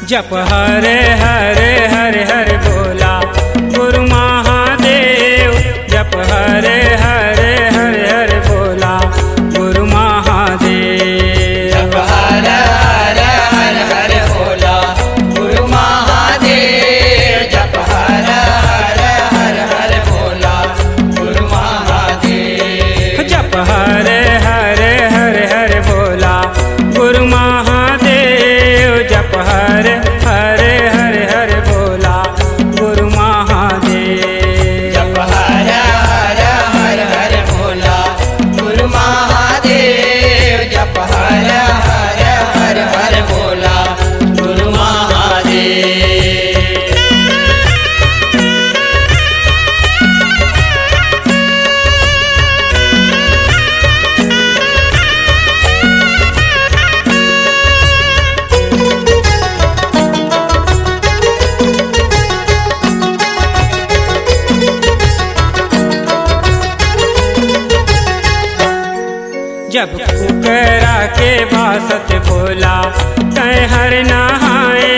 जप हरे हरे हरे हरे भोला गुरु महादेव। जप हरे हरे हरे हरे भोला गुरु महादेव। जप हरे हरे हरे हरे भोला गुरु महादेव। जप हरे हरे हरे हरे भोला गुरु महादेव। जप हरे हरे हरे हरे भोला गुरु महादेव। जप हरे हरे हरे हरे भोला गुरु महादेव। जप हरे हरे हरे हरे भोला गुरु महादेव। जप हरे हरे हरे हरे भोला गुरु महादेव। जब कुकरा के बासत भोला तय हर नहाए।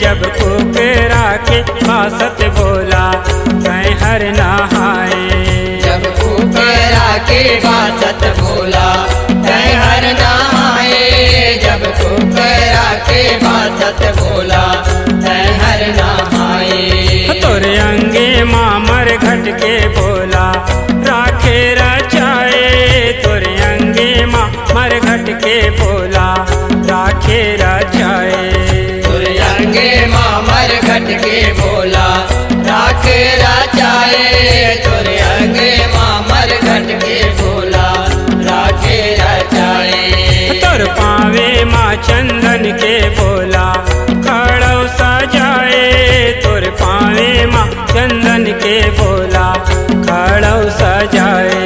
जब कुकरा के बासत भोला तय हर नहाए। जब कुकरा के बासत भोला तय हर नहाए। जब कुकरा के बासत भोला तय हर नहाए। तोरे अंगे मामर घट के भोला राखे रचाए। तोरे अंगे मामर घट के भोला राखे रचाए। तोरे अंगे मामर घट के भोला राखे रचाए। तोरे अंगे मामर घट के भोला राखे रचाए। तोर पावे माँ चंदन के भोला खड़ो सजाए। तोर पावे माँ चंदन के भोला खड़ो सजाए।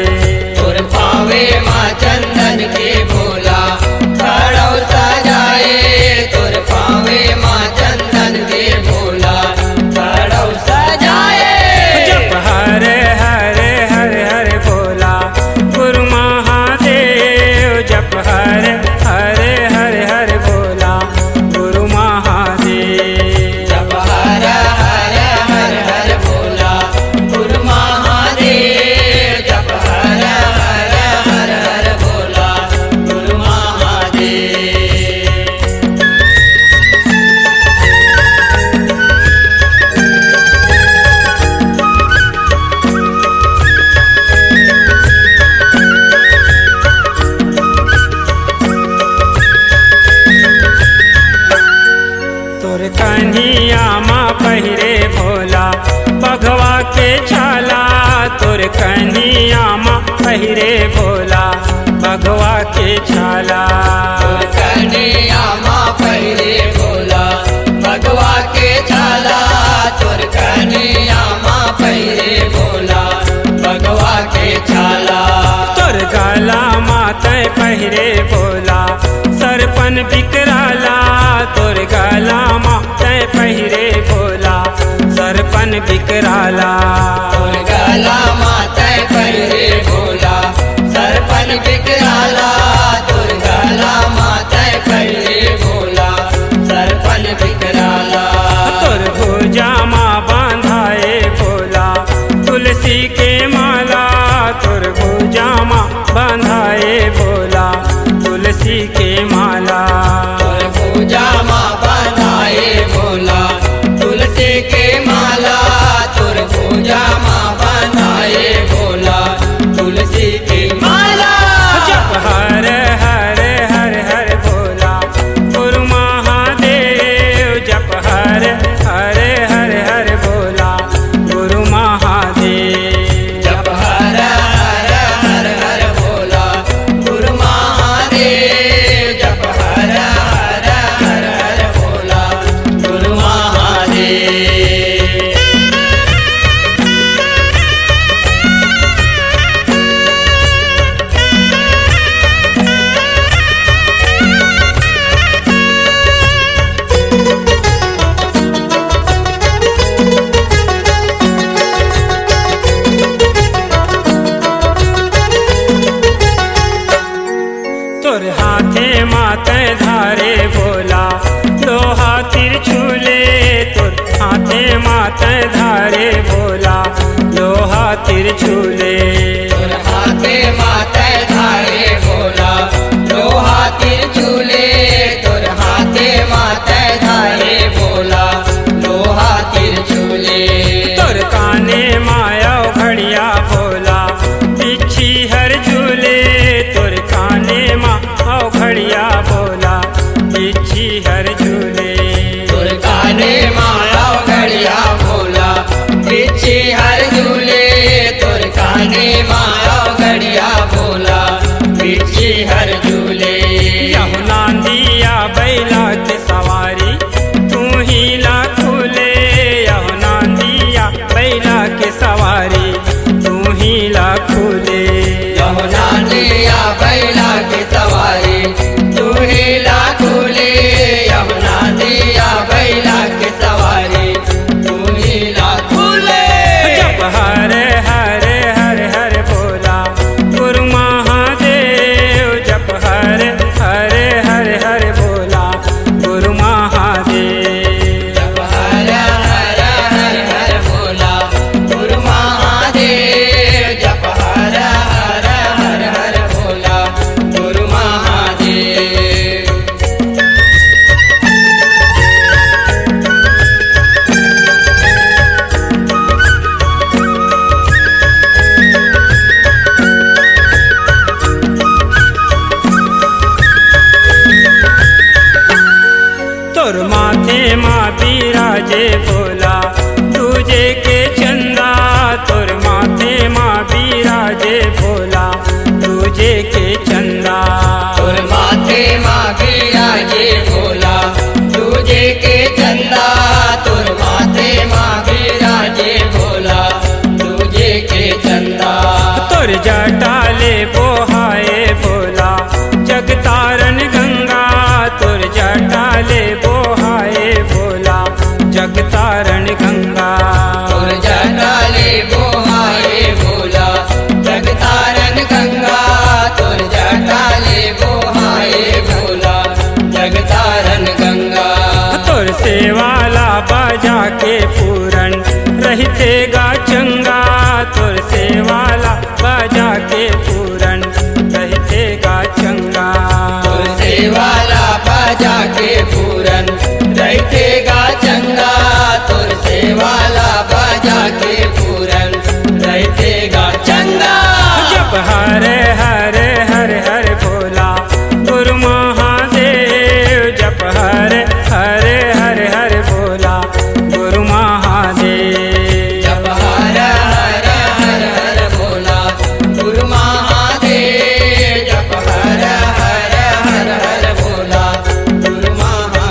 तोर पावे माँ चंदन के भोला खड़ो सजाए। तोर पावे माँ चंदन के भोला खड़ो सजाए। जप हरे हरे हरे हरे भोला गुरु महादेव। जप हरे हरे हरे हरे भोला गुरु महादेव। जप हरे हरे हरे हरे भोला गुरु महादेव। जप हरे हरे हरे हरे भोला गुरु महादेव। तोर कन्हिया माँ पहिरे भोला बघवा के छाला। तोर कन्हिया माँ पहिरे भोला बघवा के छाला। तोर कन्हैया माँ पहिरे भोला भगवा के छाला। तोर कन्हैया माँ पहिरे भोला भगवा के छाला। तोर गला मातय पहिरे भोला सरपन बिकराला। तोर गला मातय पहिरे भोला सरपन बिकराला। तोर गला मातय पहिरे भोला सरपन बिकराला। तोर गला मातय पहिरे भोला सरपन बिकराला। तोर भुजा माँ बांधाए भोला तुलसी के माला। तोर भुजा माँ बांधाए भोला तुलसी के माला। तोर पूजा माँ बंधाए भोला तुलसी के माला। तोर पूजा माँ बंधाए भोला तुलसी के माला। जप हरे हरे हरे हरे भोला गुरु महादेव। जप हरे हरे हरे हरे भोला गुरु महादेव। जप हरे हरे हरे हरे भोला गुरु महादेव। जप हरे तिरछुले तुर हाथे माथे धारे भोला लोहा तिरछुले तुर हाथे माथे धारे भोला लोहा तिरछुले तुर काने माया घड़िया भोला बिच्छी हर झूले तुर काने माया घड़िया भोला बिच्छी हर झूले तुर काने माया घड़िया भोला बिच्छी हर झूले तुर काने माया घड़िया भोला बिच्छी हर झूले यमुना दिया बैला के सवारी तू ही लाखुले यमुना दिया बैला के सवारी तू ही लाखुले यमुना दिया बैला के सवारी तू ही लाखुले यमुना दिया बैला के सवारी तू ही लाखुले जप हरे हरे हरे हरे भोला गुरु महादेव जप हरे हरे हरे हरे भोला गुरु महादेव जप हर हर हर हर भोला गुरु महादेव जप हर हर हर हर भोला गुरु महादेव तोर माथे माँ बिराजे भोला तुझे के चंदा तोर माथे माँ बिराजे भोला तुझे के चंदा तुर माथे माँ बिराजे भोला तुझे के चंदा तुर माथे माँ बिराजे भोला तुझे के चंदा तोर जटाले बोहाए भोला जगतारन गंगा तोर जटाले बोहाए भोला जगतारन गंगा तुर जटाले बोहाए भोला जगतारन गंगा तुर जटाले बोहाए भोला जगतारन गंगा तोर सेवाला बाजा के पूरन रहते गा चंगा तोर सेवाला बाजा के पूरन रहते गा चंगा तुर सेवाला बाजा के पूरन रहते गा चंगा तुर सेवाला बाजा के पूरन रहते गा चंगा जप हरे हरे हरे हरे भोला गुरु महादेव जप हरे हरे हरे हरे भोला गुरु महादेव जप हर हर हर हर भोला गुरु महादेव जप हर हर हर हर भोला गुरु महादेव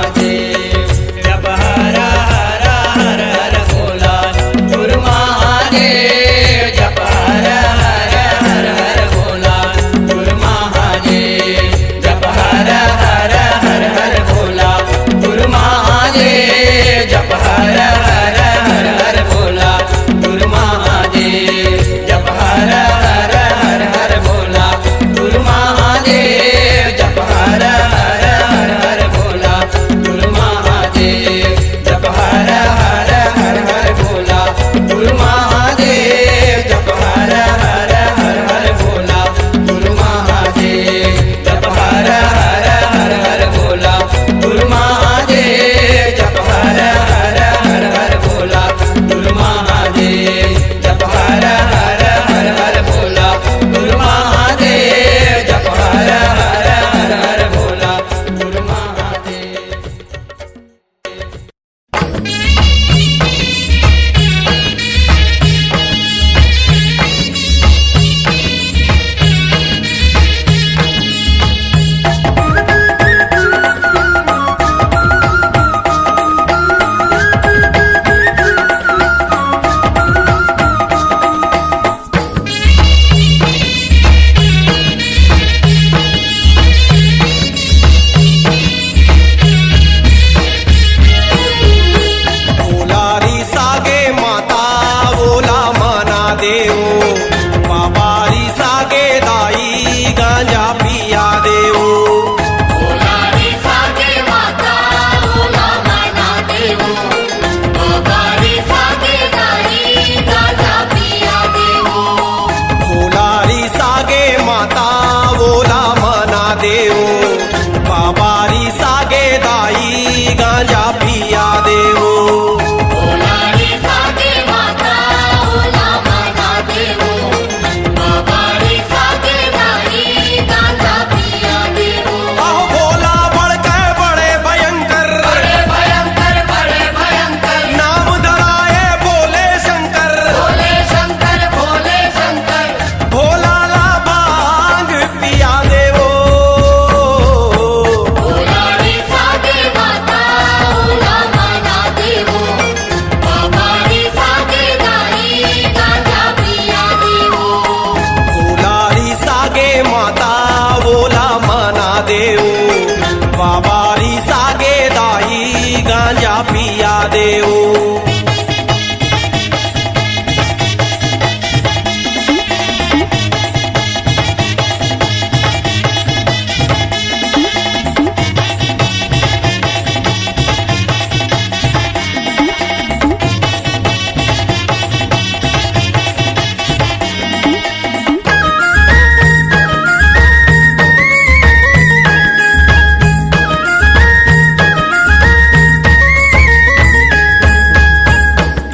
पिया देऊ।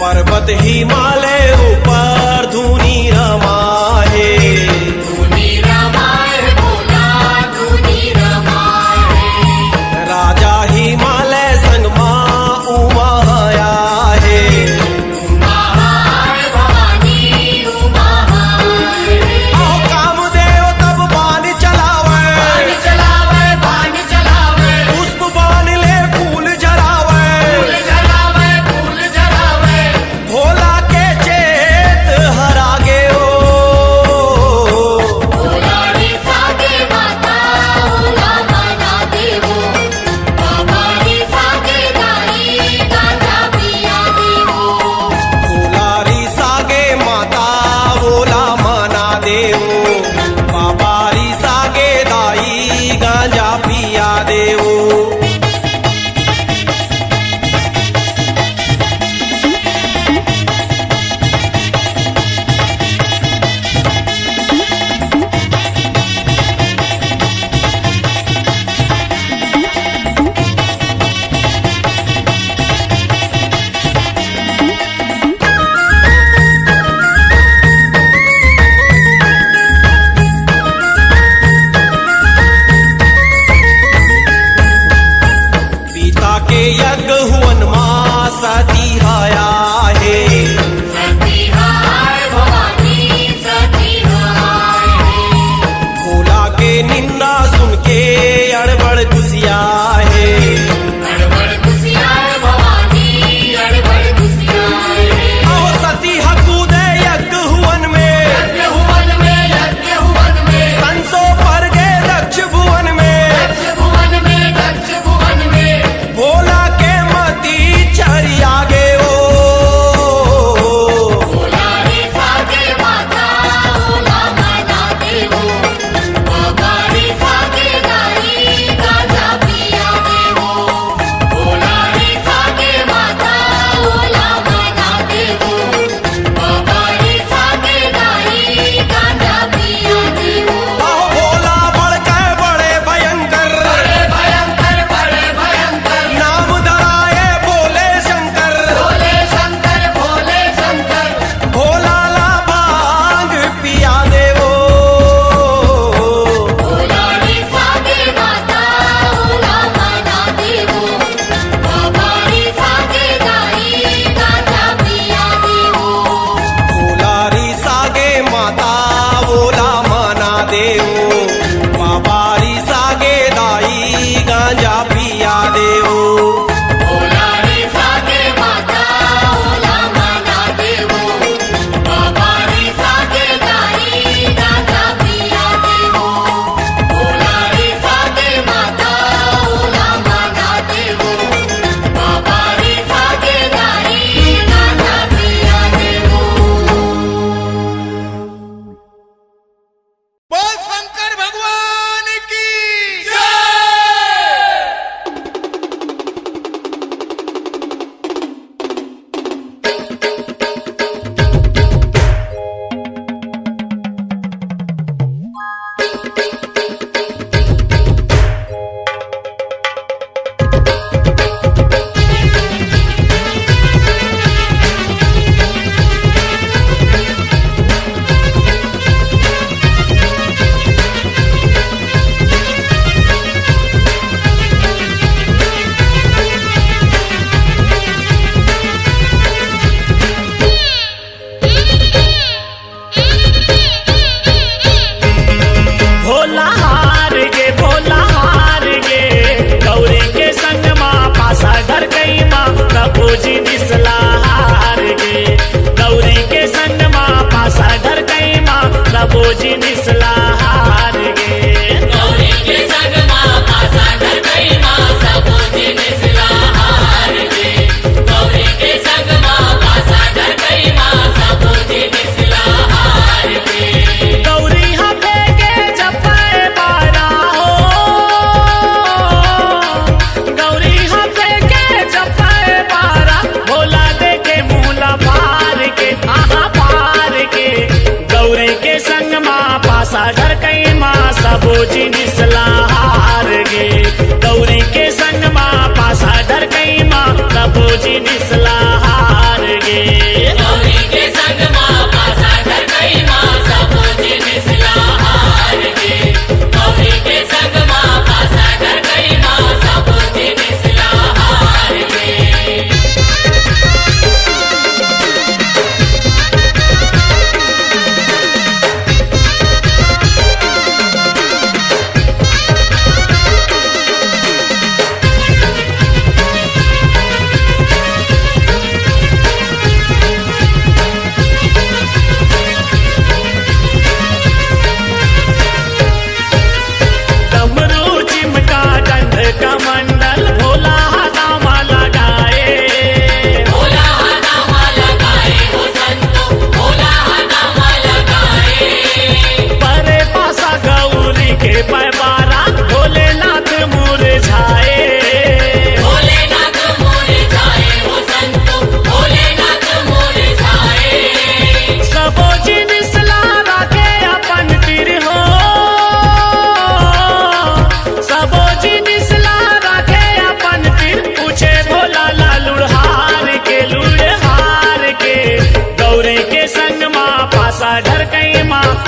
पर्वत हिमालय ऊपर धुनी रमाए, धुनी रमाए भोला धुनी रमाए। राजा हिमालय संग माँ उमा आहे। उमाहार भवानी उमाहार। आओ कामदेव तब बाण चलावे, बाण चलावे बाण चलावे। पुष्प बाण ले फूल जरावे, फूल जलावे फूल जलावे। भोला के चेत हरा गे ओ। भोला रे सागे माता भोला मना देवो। बाबा रे सागे दाई गांजा पिया देवो। फुलारी सागे माता बोला मना देऊ, बाबारी सागे दाई गांजा पिया देऊ। पिता के यज्ञ हुवन मां सती हया है। सती हाय भवानी सती हाय। भोला के निंदा सुन के अड़बड़ घुसिया है। अड़बड़ खुशियार भवानी अड़बड़ खुशियार। आओ सती हकूदे यज्ञ हुवन में, यज्ञ हुवन में यज्ञ हुवन में। संसो पर गे दक्ष भुवन में। दक्ष भुवन में दक्ष भुवन में। भोला के मती चरिया गे ओ।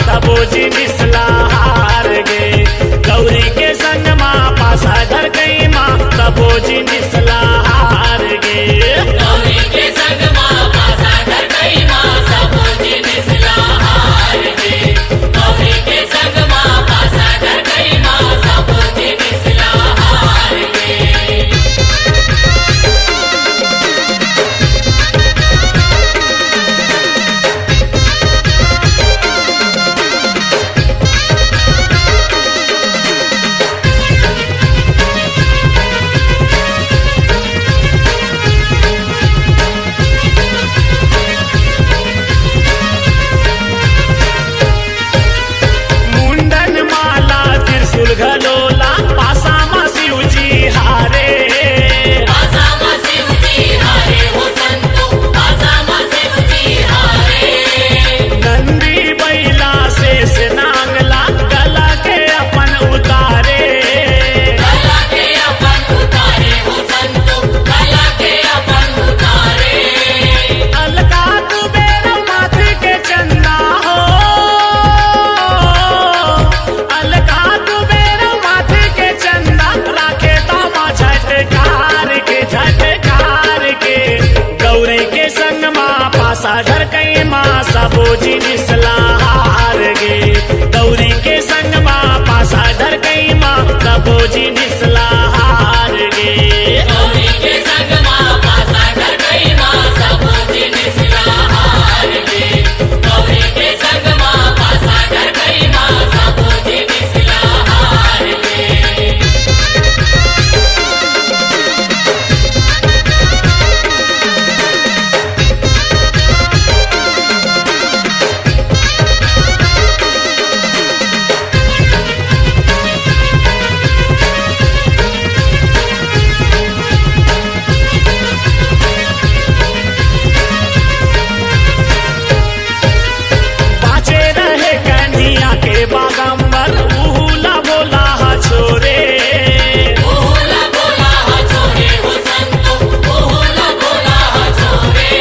तबो जिनिसला हार गे गौरी के संग माँ पासा धर गई माँ तबो जिनिसला हार गे गौरी के संग माँ पासा धर गई माँ सबो जिनिस हार गे गौरी के संग माँ पासा धर गई माँ सबो जिनिस हार गे मुंडन माला त्रिशूल घलोला पासा मा शिवजी हारे पासा मा शिवजी हारे हो संतो पासा मा शिवजी हारे नंदी बैला शेष नांगला गला के अपन उतारे कला के अपन उतारे हो संतो कला के अपन उतारे अलका कुबेर माथे के चंदा हो अलका कुबेर माथे के चंदा राखे तामा झटकार के गौरी के संग माँ पासा धर कई माँ सबो जिनिसला हार गे गौरी के संग माँ पासा धर कई माँ सबो जिनिसला हार गे गौरी के संग माँ पासा धर गई माँ सबो जिनिस हार गे गौरी के संग माँ पासा धर गई माँ सबो जिनिस हार गे बाचे रहे कन्हैया के बागंबर उहुला बोला हा छोरे ओला बोला छोरे हो संतो ओला बोला छोरे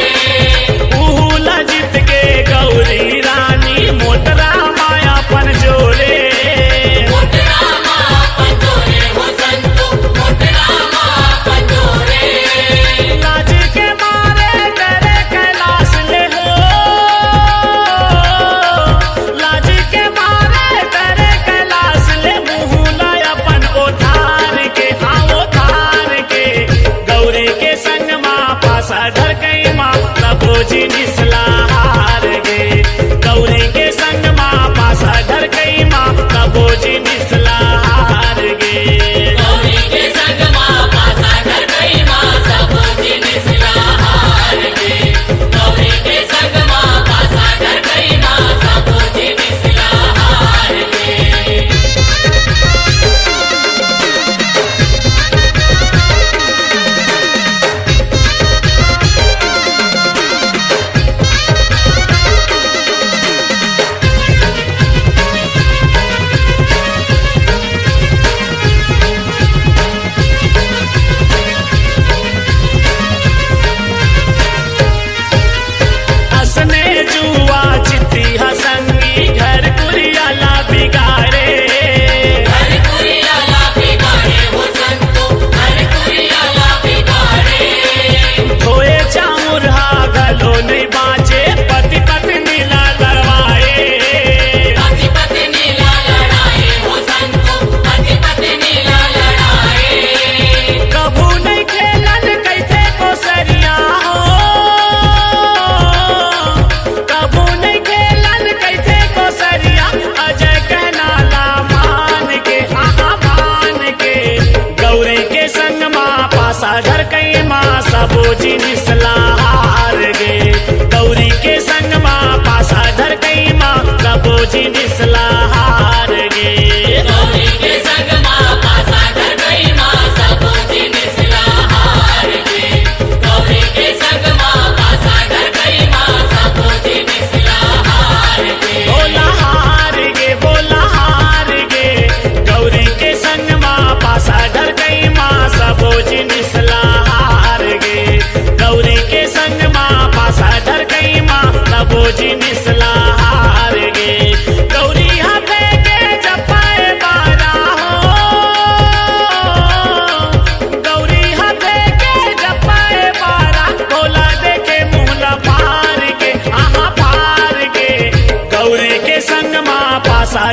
उहुला जीत के गौरी रानी मोटरा माया पन जोरे मोटरा माँ पंजोरे हो संतो मोटरा माँ पंजोरे लाज के मारे करे कैलाश ले हो लाज के मारे करे कैलाश ले मुहुला अपन ओठार के गौरी के संग माँ पासा धर गई माँ तबो जिनिसला हार गे गौरी के संग माँ पासा धर गई माँ तबो जिनिसला हार गे गौरी के संग माँ पासा धर गई माँ सबो जिनिस हार गे गौरी के संग माँ पासा धर गई माँ सबो जिनिस हार गे गौरी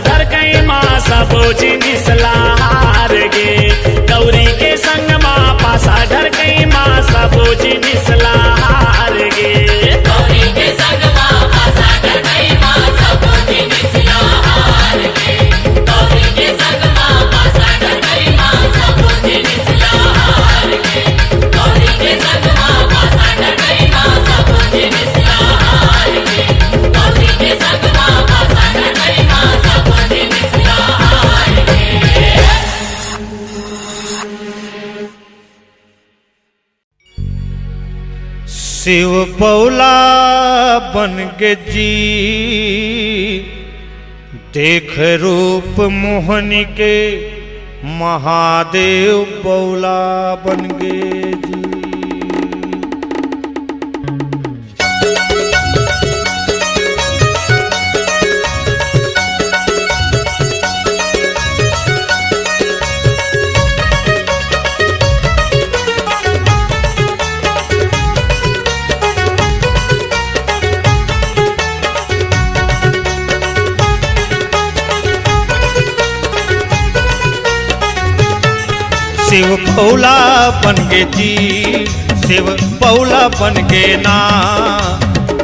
घर कई माँ सब जिनिस लहार गे गौरी के संग माँ पासा घर कई माँ सब जिनिस लहार गे गौरी के संग माँ पासा घर कई माँ सब जिनिस लहार गे गौरी के संग माँ पासा घर कई माँ सब जिनिस लहार गे गौरी के संग माँ पासा घर कई माँ सब जिनिस लहार गे गौरी के संग माँ पासा घर कई माँ सब जिनिस लहार गे शिव बौला बन के जी देख रूप मोहनी के महादेव बौला बन गे जी। शिव बौला बन गे जी शिव बौला बन गे ना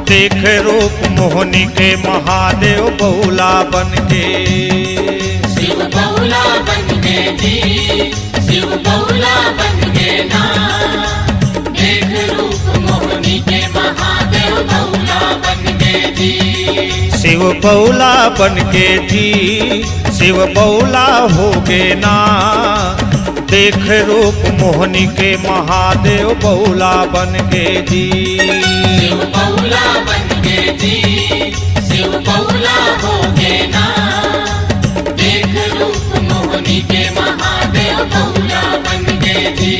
देख रूप मोहनी के महादेव बौला बन गे। शिव बौला बन गे जी शिव बौला बन गे ना देख रूप मोहनी के महादेव बौला बन गे जी शिव बौला बन गे जी शिव बौला हो गे ना देख रूप मोहनी के महादेव बौला बन गे जी। शिव बौला बन गे जी शिव बौला हो गे ना देख रूप मोहनी के महादेव बौला बन गे जी।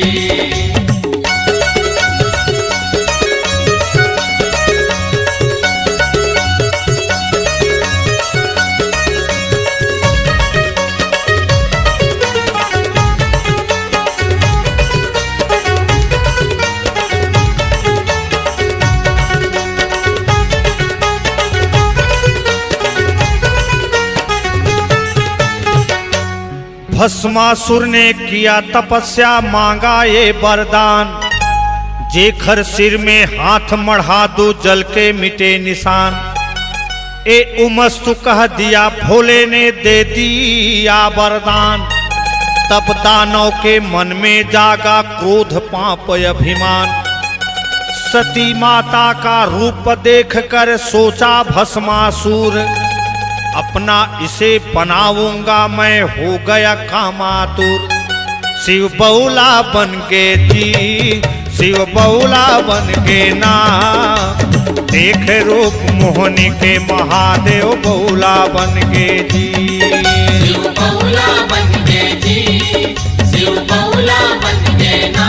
भस्मासुर ने किया तपस्या मांगा ये वरदान जेखर सिर में हाथ मढ़ा दो जल के मिटे निशान। ए उमस्तु कह दिया भोले ने दे दिया वरदान तब दानव के मन में जागा क्रोध पाप अभिमान। सती माता का रूप देख कर सोचा भस्मासुर अपना इसे बनाऊंगा मैं हो गया कामातुर। शिव बौला बन गे जी शिव बौला बन गे ना देख रूप मोहनी के महादेव बौला बन गे जी। शिव बौला बन गे जी शिव बौला बन गे ना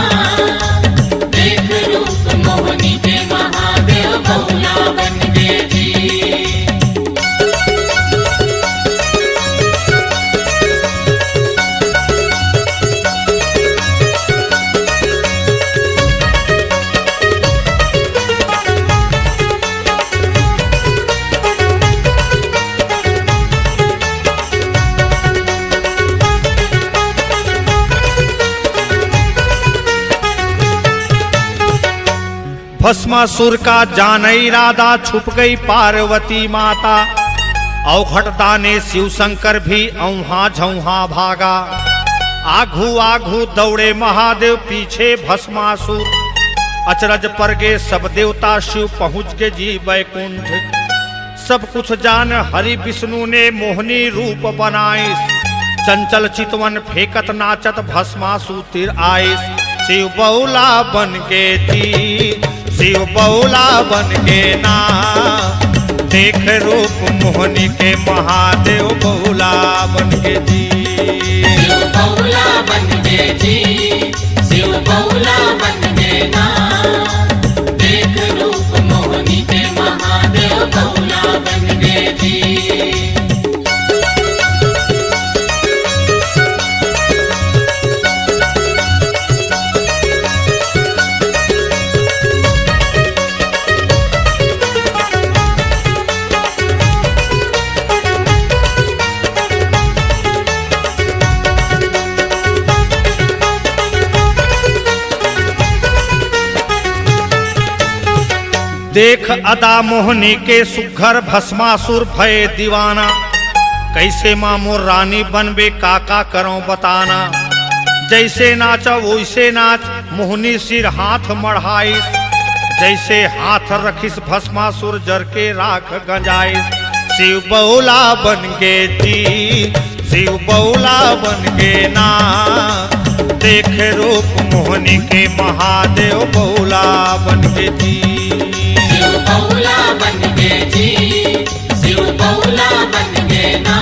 देख रूप मोहनी के महादेव बौला बन गे जी। भस्मासुर का जान इरादा छुप गई पार्वती माता औघटता ने शिव शंकर भी औहा झौहा भागा। आघू आघू दौड़े महादेव पीछे भस्मासुर अचरज पर गे सब देवता शिव पहुँच के जी बैकुंठ। सब कुछ जान हरि विष्णु ने मोहनी रूप बनाइस चंचल चितवन फेंकत नाचत भस्मासुर तिर आइस। शिव बौला बन गे जी शिव बौला बन गे ना देख रूप मोहनी के महादेव बौला बन गे जी। शिव बौला बन गे जी शिव बौला बन गे ना देख रूप मोहनी के महादेव बौला बन गे जी। देख अदा मोहनी के सुघर भस्मासुर भय दीवाना, कैसे माँ मोर रानी बनबे काका करो बताना। जैसे नाचा वैसे नाच मोहनी सिर हाथ मढ़ाइस, जैसे हाथ रखिस भस्मासुर जर के राख गंजाइस। शिव बौला बन गे जी, शिव बौला बन गे ना, देख रूप मोहनी के महादेव बौला बन गे जी। शिव बौला बन गे जी, शिव बौला बन गे ना,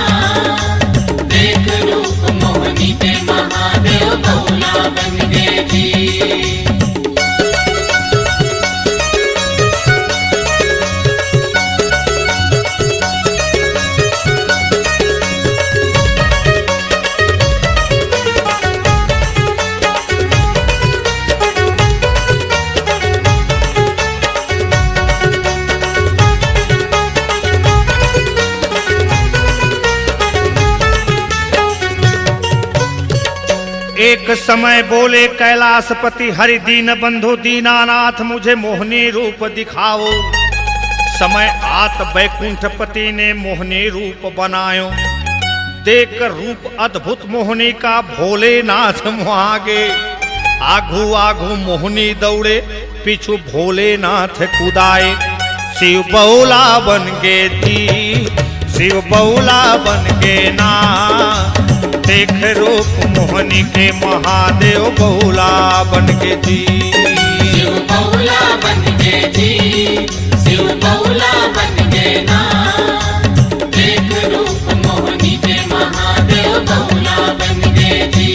देख रूप मोहनी के महादेव बौला बन गे जी। एक समय बोले कैलाशपति हरि दीन बंधु दीनानाथ, मुझे मोहनी रूप दिखाओ। समय आत बैकुंठपति ने मोहनी रूप बनायो, देख रूप अद्भुत मोहनी का भोलेनाथ मुआगे। आगू आगू मोहनी दौड़े, पीछू भोलेनाथ कुदाए। शिव बौला बन गे जी, शिव बौला बन गे ना, देख रूप मोहनी के महादेव बौला बन गे जी। शिव बौला बन गे जी, शिव बौला बन गे ना, देख रूप मोहनी के महादेव बौला बन गे जी।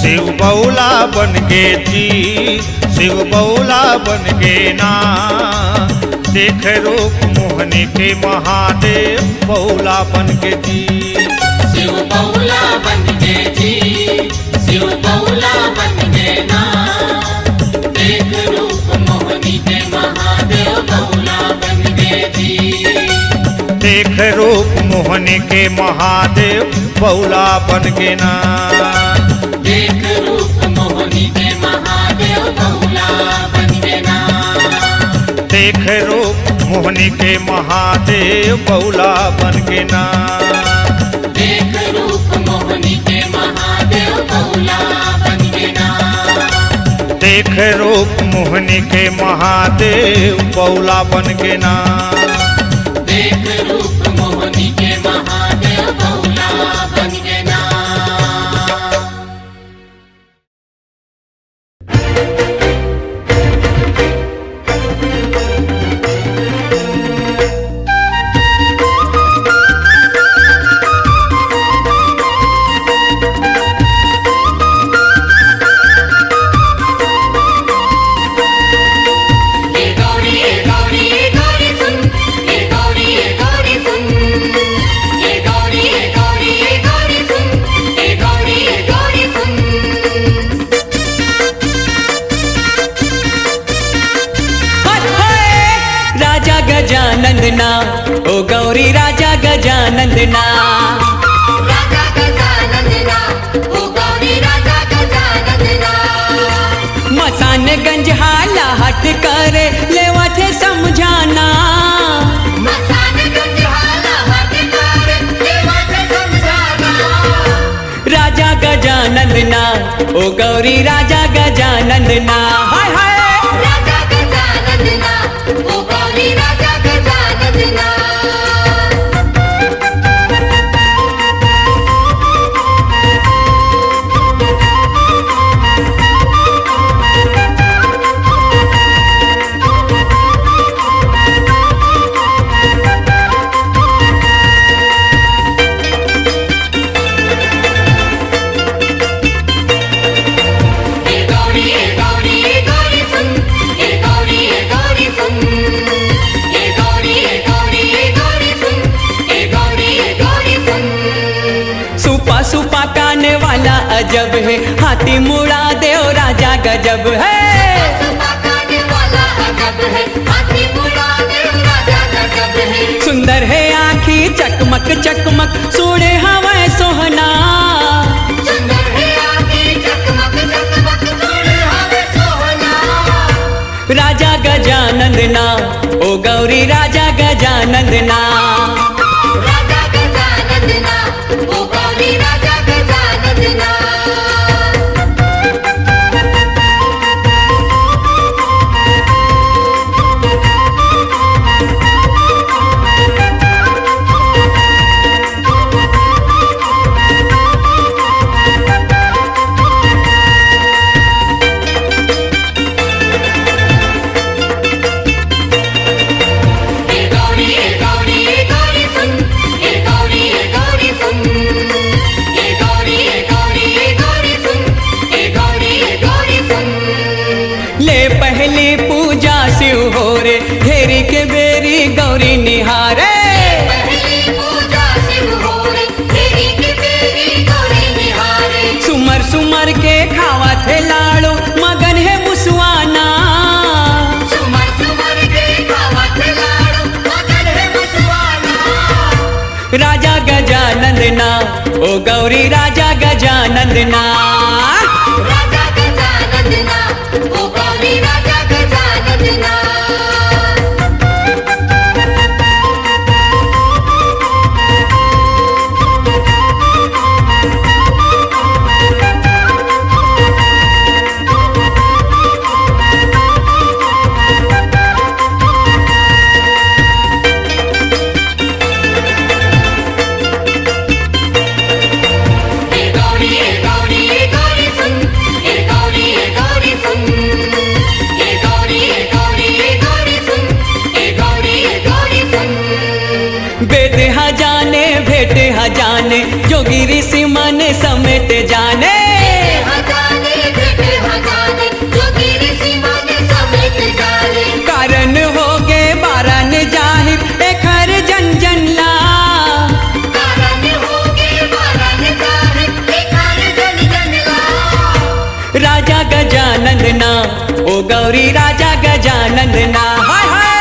शिव बौला बन गे जी, शिव बौला बन गे ना, देख रूप मोहनी के महादेव बौला बन गे जी। शिव बौला बन गे जी, शिव बौला बन गे ना, देख रूप मोहनी के महादेव बौला बन गे जी। देख रूप मोहनी के महादेव बौला बन गे ना, देख रूप मोहनी के महादेव बौला बन गे ना, देख रूप मोहनी के महादेव बौला बन गे ना, देख रूप मोहनी के महादेव बौला बन गे ना, देख रूप मोहनी के महादेव बौला बन गे ना। देख रूप मोहनी के महादेव बौला बन गे ना। गजानंदना ओ गौरी राजा गजानंदना, राजा गजानंदना ओ गौरी राजा गजानंदना, मसानगंज हाला हट कर लेवा थे समझाना, मसानगंज हाला हट कर लेवा थे समझाना, राजा गजानंदना ओ गौरी राजा गजानंदना। हाय हाय राजा गजानंदना ओ गौरी राजा गजानंदना। सुपा काने वाला अजब है, हाथी मुड़ा देव राजा गजब है, सुंदर है आँखी चकमक चकमक सोड़े हवा सोहना, राजा गजानंदना ओ गौरी राजा गजानंदना राजा गजानंदना ओ गौरी राजा गजानंदना पहली पूजा शिव हो रे घेरी के बेरी गौरी निहारे पहली पूजा शिव हो रे घेरी के बेरी गौरी निहारे सुमर सुमर के खावा थे लाड़ो मगन है मुसवाना सुमर सुमर के खावत लाड़ो मगन है मुसवाना राजा गजानंदना ओ गौरी राजा गजानंदना राजा गजानंदना ओ गौरी राजा गजानंदना बेटे हा जाने भेटे हा जाने जोगी ऋषि मन समेत जाने हजाने बेटे हजाने जोगी ऋषि मन समेत जाने कारण हो गे बारन जाहिर एखर जन जन ला कारण होगे बारन जाने एकार जन जन ला राजा गजानंदना ओ गौरी राजा गजानंदना हाय हाय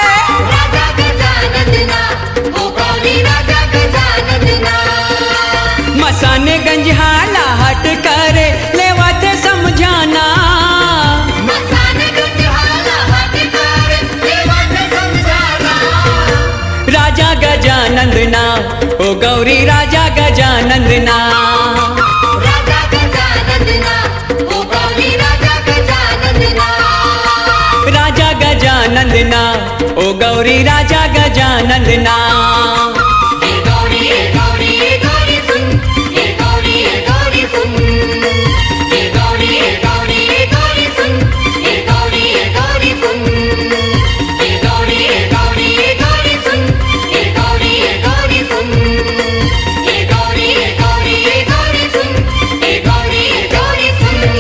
राजा गजानंदना ओ गौरी राजा गजानंदना मसान गंज हाला हट करे लेवत समझाना मसान गंज हाला हट कर देवत समझाना राजा गजानंदना ओ गौरी राजा गजानंदना राजा गजानंदना ओ गौरी राजा गजानंदना राजा गजानंदना ओ गौरी राजा गजानंदना ए गौरी गौरी सुन ए गौरी सुन ए गौरी गौरी सुन ए गौरी सुन ए गौरी गौरी सुन ए गौरी सुन ए गौरी गौरी सुन ए गौरी सुन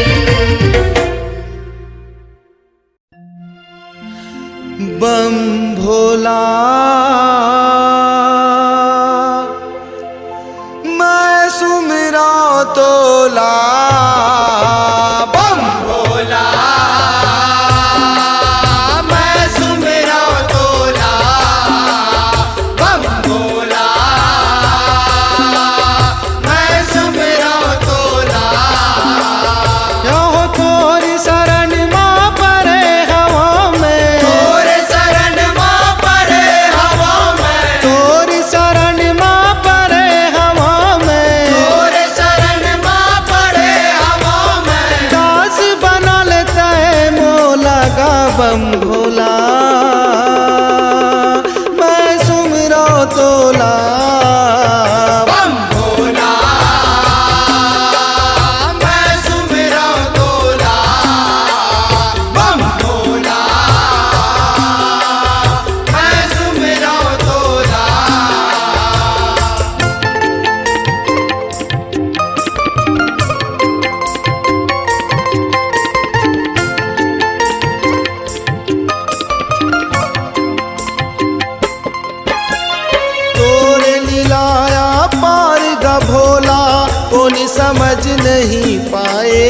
बम भोला मैं सुमिरा तोला बम भोला मैं सुमिरा तोला बम भोला मैं सुमिरा तोला यो तोरी शरण माँ परे हवा में तोरे शरण माँ परे हवा में तोरी शरण माँ परे हवा में तोरे शरण माँ परे हवा में दास बना लेता है मोला का बम भोला मैं सुमिरा तोला बम भोला मैं सुमिरा तोला बम भोला मैं सुमिरा तोला तोरे लीलाया पार गा भोला कोनी समझ नहीं पाए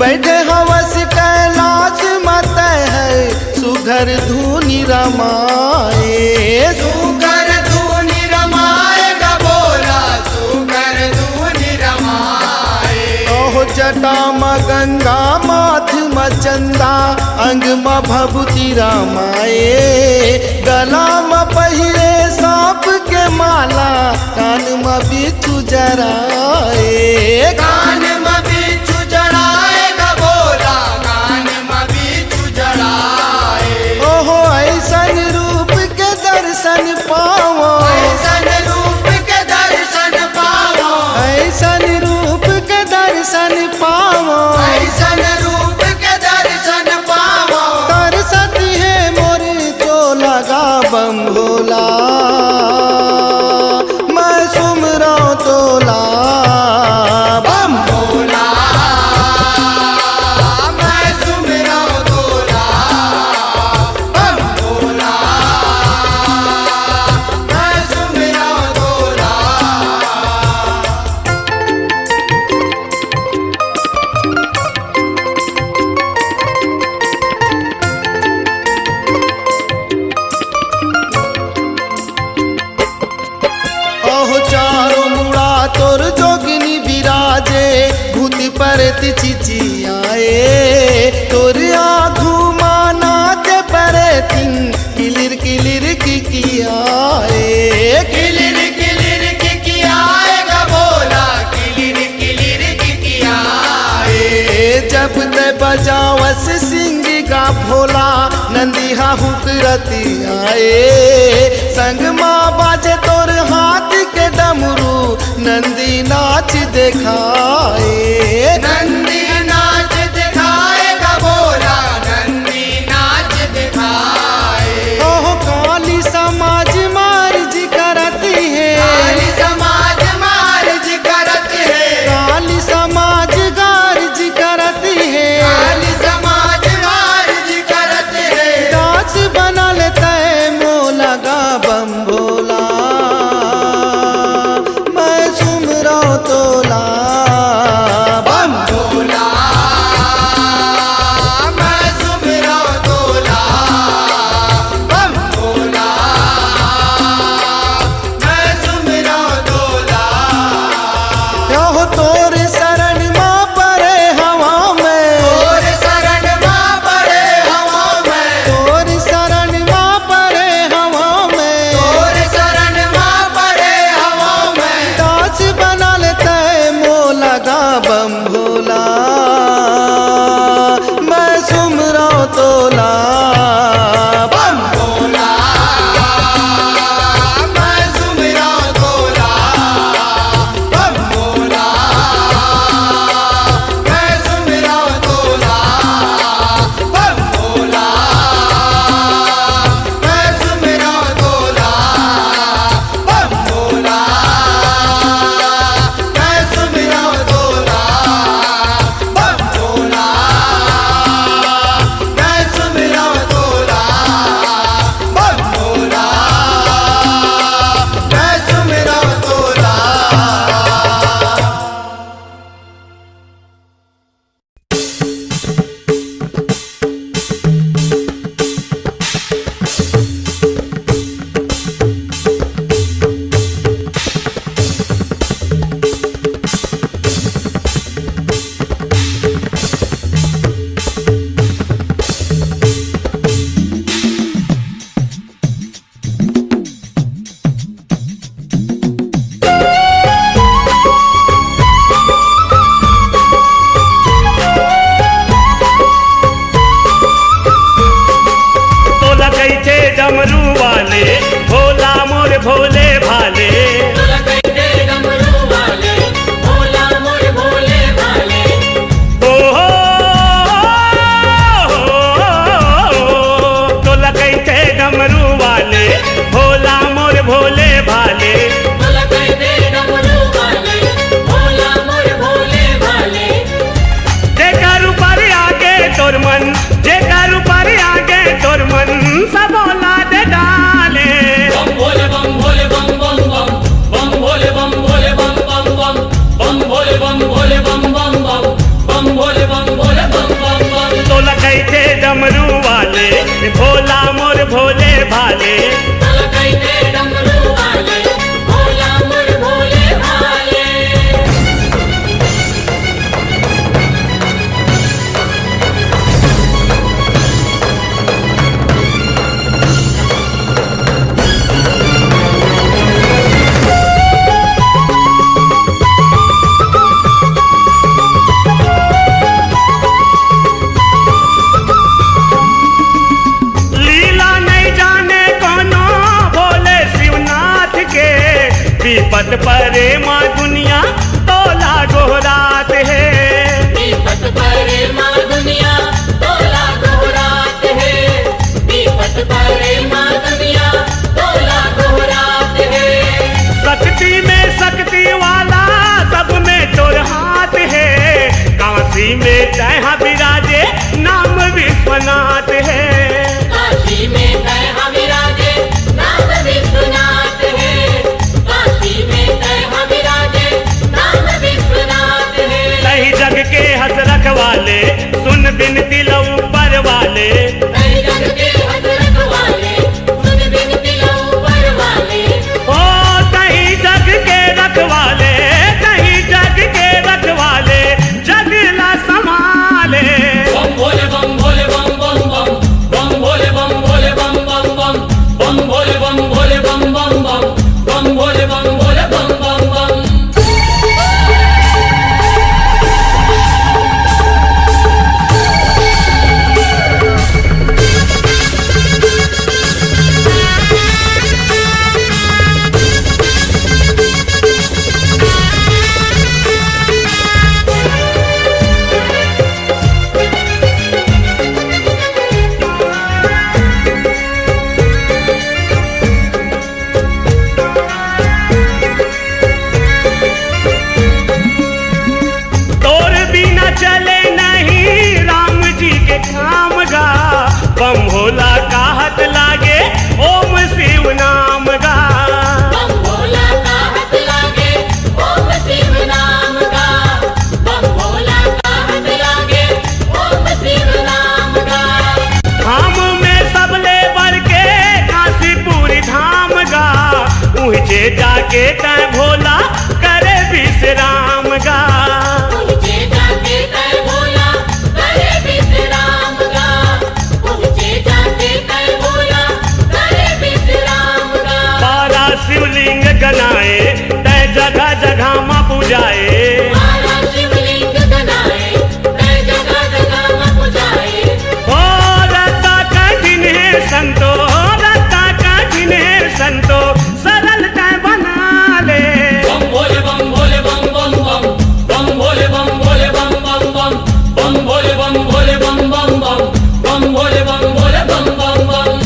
बैठे हवस कैलाश मत है सुघर धूनि रमाए सुघर धूनि रमाए गा भोला सुघर धूनि रमाए ओह जटा म गंगा माथ म चंदा मांग में भभूति रामाए, गला में पहिरे सांप के माला, कान में बिच्छू जराए, कान में बिच्छू जराएगा बोला, कान में बिच्छू जराए। ओहो ऐसन रूप के दर्शन पाओ, ऐसन रूप के दर्शन पाओ, ऐसन रूप के दर्शन पाओ, ऐसन रूप के दर्शन पाओ। तरसती है मोरी जो लगा बम भोला, मैं सुमरा तोला बम भोला, मैं सुमरा तोला बम भोला, मैं सुमरा तोला। ओहो चारों मुड़ा तोर जोगिनी विराजे, भूत परत चिचियाए, तोर आघू मानाते परतिन, किलिर किलिर किकियाए, किलिर किलिर किकियाएगा बोला, किलिर किलिर किकियाए। जब ते बजावस सिंह का भोला, नंदिहा हुकरती आए, संग माँ बाजे तोर हाथ के डमरू, नंदी नाच दिखाए, नंदी नाच दिखाएगा बोला, नंदी नाच दिखाए। ओह काली समाज मार्ज करती है, काली समाज मार्ज करती है, काली समाज गार्ज करती है, काली समाज गार्ज करती है। दास बना लेता है मोह लगा बम भोला, मैं सुमरा तोला बम भोला, मैं सुमरा तोला बम भोला, मैं सुमरा तोला। यो तोर शरण माँ परे हवा में, तोर शरण माँ परे हवा में, तोर शरण माँ परे हवा में, तोर शरण माँ परे हवा में। दास बना लेता है मोह लगा बम भोला, मैं सुमरा तोला बम भोला, मैं सुमरा तोला बम भोला, मैं सुमरा तोला बम भोला, मैं सुमरा तोला बम भोला, मैं सुमरा तोला बम भोला, मैं सुमरा तोला बम भोला, मैं सुमरा तोला। तोला कैथे डमरू वाले, भोला मोर भोले भाले, तोला कैथे डमरू वाले, भोला मोर भोले भाले। ओ तोला कैथे डमरू वाले, भोला मोर भोले भाले, तोला कैथे डमरू वाले, भोला मोर भोले भाले। जेकर ऊपर आगे तोर मन, जेकर ऊपर आगे तोर मन, सब औलाद डाले। बम भोले बम भोले बम बम बम, बम भोले बम भोले बम बम बम, बम भोले बम भोले बम बम बम, बम भोले बम भोले बम बम बम। तोला कैथे डमरू वाले, भोला मोर भोले भाले, तोला कैथे डमरू वाले, भोला मोर भोले भाले। विपत परे माँ दुनिया तोला गोहरात है। विपत परे माँ दुनिया तोला गोहरात है। विपत परे माँ दुनिया तोला गोहरात है। शक्ति में शक्ति वाला सब में तोर हाथ है। काशी में तैहा विराजे नाम विश्वनाथ है। काशी में तैहा विराजे नाम विश्वनाथ है। काशी में तैहा विराजे नाम विश्वनाथ है। कहीं जग के हंस रखवाले सुन बिनती लो ऊपर वाले। कहीं जग के हंस रखवाले सुन बिनती लो ऊपर वाले। ओ कहीं जग के रखवाले कहीं जग के रखवाले जगला संभाले। बम भोले बम भोले बम बम बम बम भोले बम भोले बम बम बम बम भोले बम भोले बम बम बम बम भोले बम भोले बम बम बम। तोर बिना चले नहीं राम जी के काम गा। बम भोला कहत लागे ओम शिव नाम गा। बम भोला का हाथ लागे ओम शिव नाम का। बम भोला का हाथ लागे ओम शिव नाम का। धाम में सबले बढ़ के काशीपुरी धाम गा। ऊँचे जाके तय भोला करे विश्राम गा। पहुँचे जाके तय भोला करे विश्राम का। पहुँचे जाके तय भोला करे विश्राम का। बारा शिवलिंग गनाए तय जगह जगह माँ पूजाए। मारा शिवलिंग बनाए तय जगह जगह माँ पुजाए। ओ रत्ता कठिन है संतो रत्ता कठिन है संतो सरल तय बना ले। बम भोले बम भोले बम बम बम बम भोले बम भोले बम बम बम बम भोले बम भोले बम बम बम बम भोले बम भोले बम बम बम।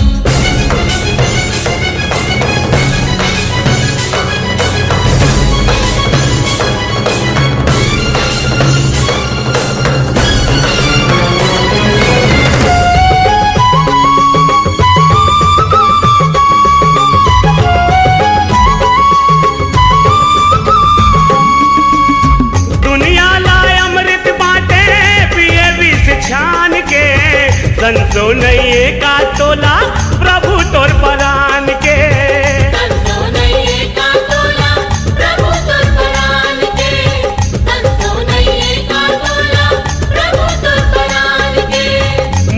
दुनिया लाए अमृत बाटे पिए विष छान के। संतो नहीं का तोला प्रभु तोर परान के। संतो नहीं का तोला प्रभु तुर परान के। संतो नहीं का तोला प्रभु तुर परान के।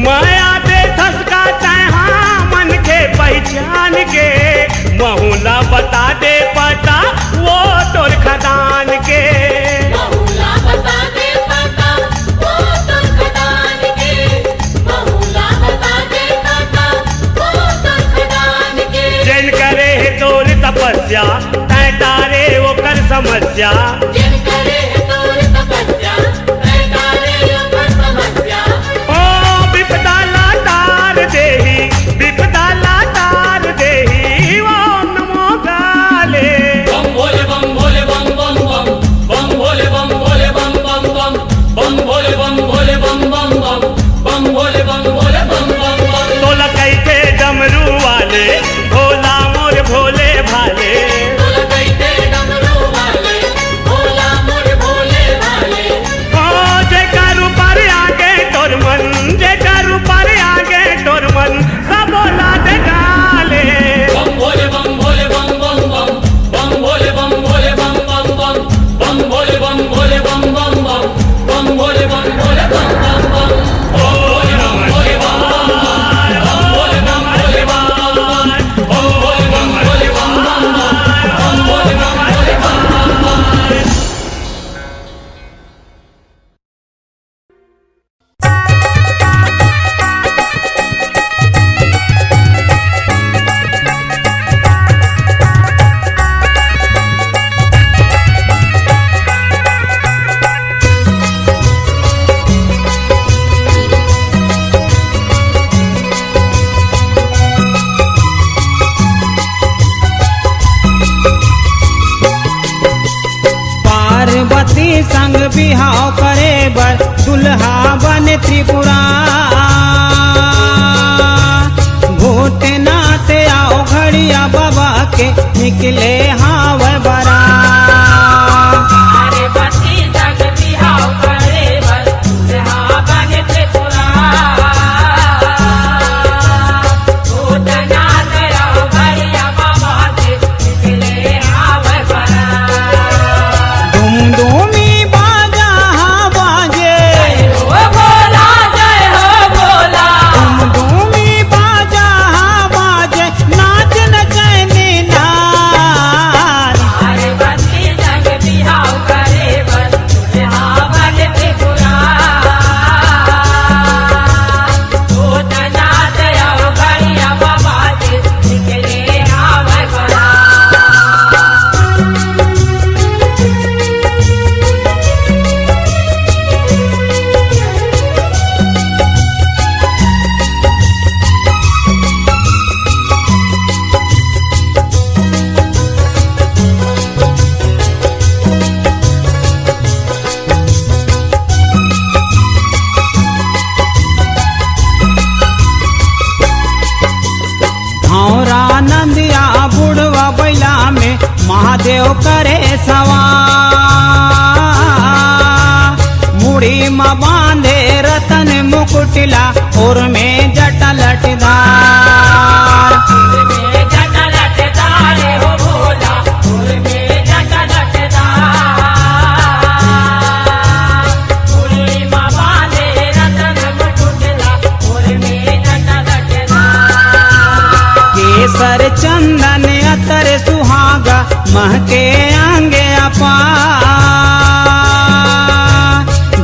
माया दे धसका तैहा मन के पहचान के। महुला बता दे पता वो तोर खदान के। बहुला बता दे पता वो तुर खदान के। बहुला बता दे पता वो तुर खदान के। जैन करे तोर तपस्या तय तारे वो कर समस्या। जिन करे तोर तपस्या तय तारे ऊपर समस्या। ओ विपदा लातार देही विपदा लातार देही ओम नमो काले। बम भोले बम भोले बम बम बम बम भोले बम भोले बम बम बम बम भोले बम भोले बम बम बम बम भोले बम भोले बम बम बम। तोला कैसे डमरू वाले भोला मोर भोले भाले। तोला कैसे डमरू वाले त्रिपुरा भूतनाथ आओ घड़िया बाबा के निकले हाव बरा अरे बत्ती संग बिहाव करे बल जहाँ बने त्रिपुरा भूतनाथ आओ घड़िया बाबा के निकले हाव बरा धूम धूमी बाजा बाजे ओ भोला जय हो भोला धूम धूमी बाजा बाजे नाच नचने नाच अरे बत्ती संग बिहाव करे बल जहाँ बने त्रिपुरा भूतनाथ आओ घड़िया बाबा के निकले हाव बरा भौरा नंदिया बुढ़वा बैला में महादेव करे सवार मुड़ी में बांधे रतन मुकुटिला और में जटा लटदार में जटा लटदार हो भोला में जटा लटदार फूली माँ बांधे रतन मुकुटला में जटा लटदार केसर चंदन अतर सुहागा महके आंगे अपा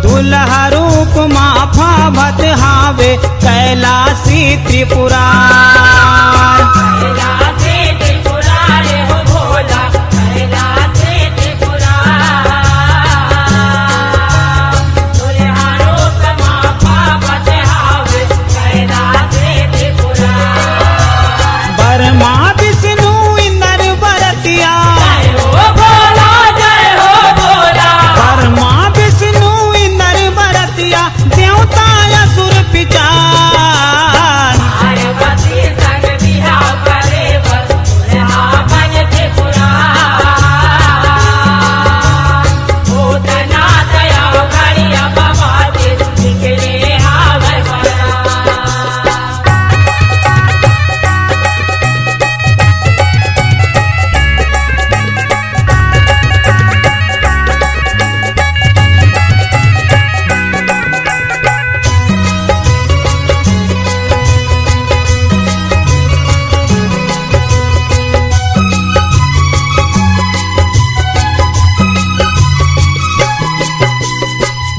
दुल्हा रूप माफा भत हावे कैलासी त्रिपुरार कैलासे त्रिपुरार हो भोला कैलासे त्रिपुरार दुल्हा रूप माँ पापत हावे कैलासे त्रिपुरार बर्मा विष्णु इंद्र बरतिया जय हो भोला जय हो भोला बर्मा विष्णु इंद्र बरतिया देवता असुर पिचार अरे बत्ती संग बिहाव करे बल दुल्हा बने त्रिपुरार भूतनाथ आओ घड़िया बाबा के निकले हाव बरा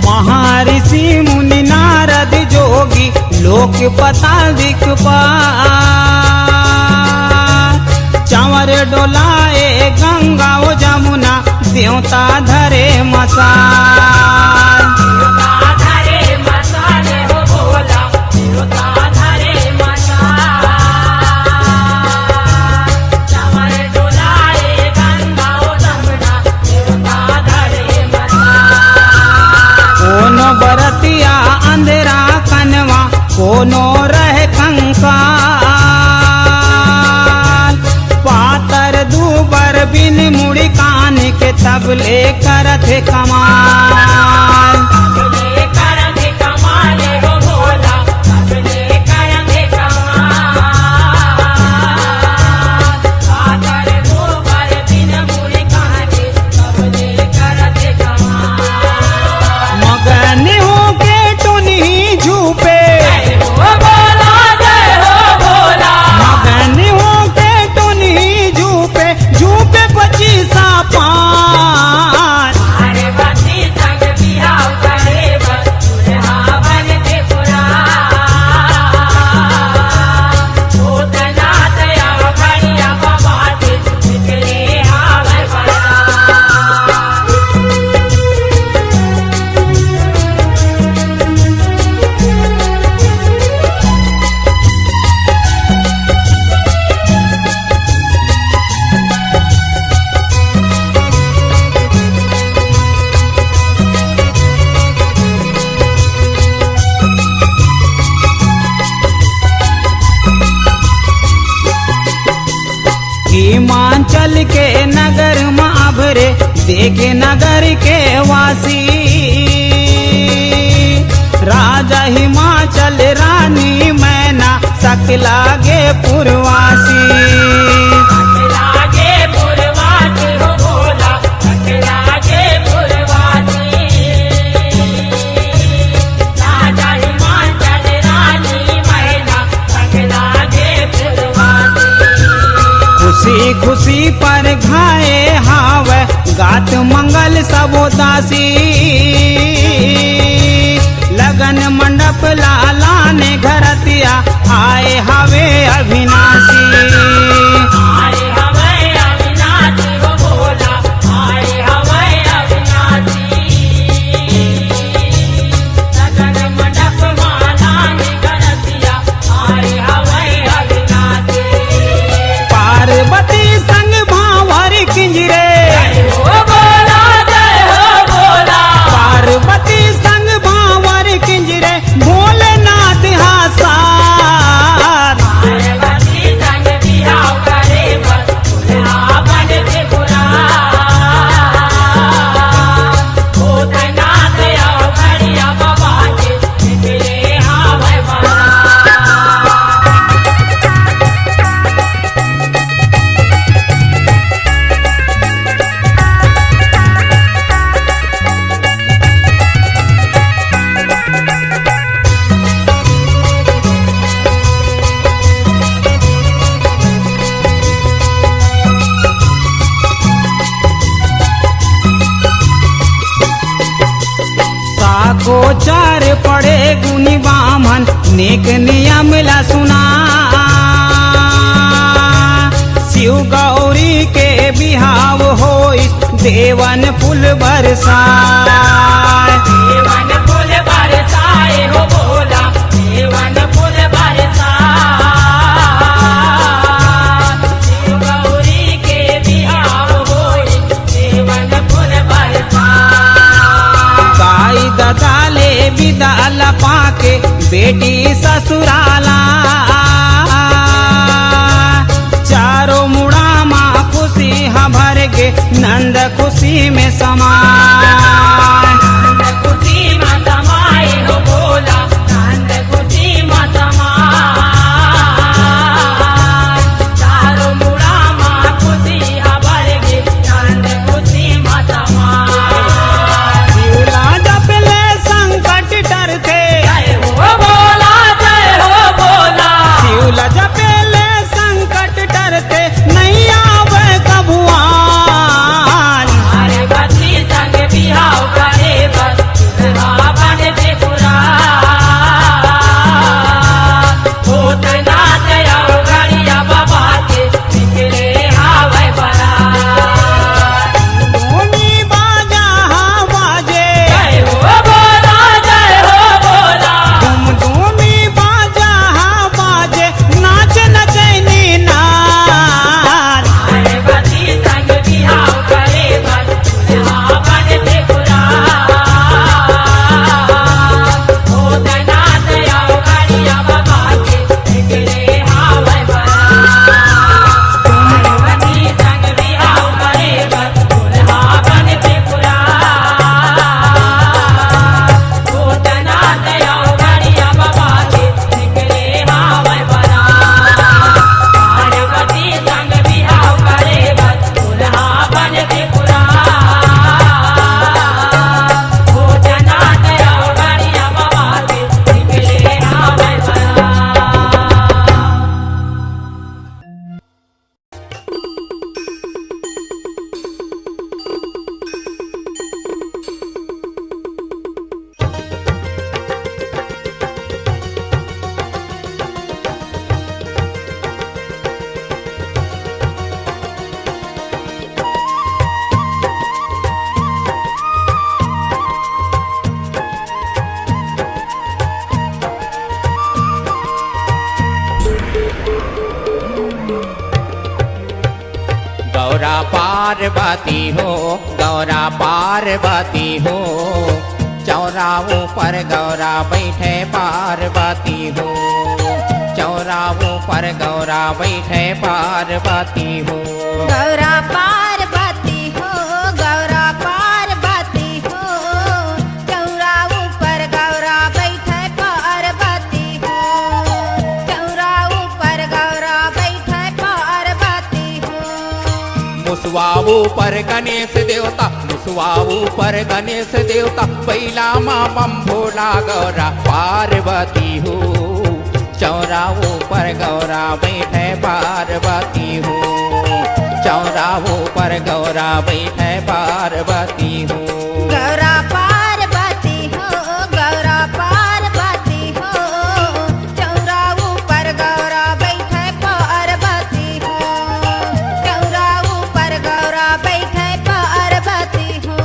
महर्षि मुनि नारद जोगी लोक पताल दिखपाल चावर डोलाए गंगा ओ जमुना देवता धरे मसाल धरे मसाले हो भोला देवता धरे मसाल चमर डोलाए गंगा ओ जमुना देवता धरे मसाल कोनो बरतिया अंधेरा कनवा कोनो रहे कंकाल पातर दूबर बिन मुड़ी कान के तबले करत कमाल अपने करंगे कमाले हो भोला अपने करंगे कमाल आकर गोबर बिन मुड़ी कहानी अपने करते कमाल मगन हो के टुनी झूपे जय हो भोला जय हो भोला मगन हो के टुनी झूपे झूपे 25 पान अरे बत्ती हिमाचल के नगर में अभरे देखे नगर के वासी, राजा हिमाचल रानी मैना सकलागे पुरवासी। सकलागे पुरवासी हो भोला, सकलागे पुरवासी। राजा हिमाचल रानी मैना सकलागे पुरवासी। खुशी खुशी पर घाए हावे गात मंगल सबो दासी, लगन मंडप लाला ने घरतिया आए हवे अविनाशी। आए हवे अविनाशी हो भोला, आए हवे अविनाशी। लगन मंडप माला ने घरतिया आए हवे अविनाशी। पार्वती संग भावर किंजरे, जय हो भोला, जय हो भोला। पार्वती संग भावर किंजरे भोलेनाथ हासार। पार्वती संग बिहाव करे बस दुल्हा बन त्रिपुरा। भूतनाथ आओ घड़िया बाबा के निकले हावै बड़ा। साको चार पड़े गुनी वामन नेक नियम ला सुना, शिव गौरी के बिहाव होई देवन फूल बरसाए। देवन फूल बरसाए हो भोला, देवन फूल बरसाए। शिव गौरी के बिहाव होई देवन फूल बरसाए। गाई ददाले विदाल पाके बेटी ससुराला, चारों मुड़ा माँ खुशी भर के नंद खुशी में समाए। नंद खुशी में समाए हो भोला, नंद खुशी में समाए। चारों मुड़ा माँ खुशी भर के नंद खुशी में समाए। शिवला जपले संकट डरते, जय हो भोला, जय हो भोला। शिवला जपले संकट डरते नहीं आवे कभुआन। पार्वती संग बिहाव करे बस दुल्हा बन त्रिपुरा। भूतनाथ आओ घड़िया बाबा के निकले हावै बड़ा। धूनी बाजा हाँ बाजे, जय हो भोला, जय हो भोला। धूम धूमी बाजा हाँ बाजे, नाच नचैनी नाच। पार्वती संग बिहाव करे बस दुल्हा बन त्रिपुरा। भूतनाथ आओ घड़िया बाबा के निकले हावै बड़ा। पार्वती संग बिहाव करे बस दुल्हा बन त्रिपुरा। भूतनाथ आओ घड़िया बाबा के निकले हावै बड़ा। पार्वती संग बिहाव करे बस दुल्हा बन त्रिपुरा। भूतनाथ आओ घड़िया बाबा के निकले हावै बड़ा। गौरा पार्वती हो, गौरा पार्वती हो, चौरा ऊपर गौरा बैठे पार्वती हो। चौरा ऊपर गौरा बैठे पार्वती हो गौरा पार्वती हो गौरा पार्वती हो चौरा ऊपर गौरा बैठे पार्वती हो चौरा ऊपर गौरा बैठे पार्वती हो मुसवा ऊपर गणेश देवता मुसवा ऊपर गणेश देवता बैला माँ बम भोला गौरा पार्वती हो चौरा ऊपर गौरा बैठे पार्वती हो चौरा ऊपर गौरा बैठे पार्वती हो गौरा पार्वती हो गौरा पार्वती हो चौरा ऊपर गौरा बैठे पार्वती हो चौरा ऊपर गौरा बैठे पार्वती हो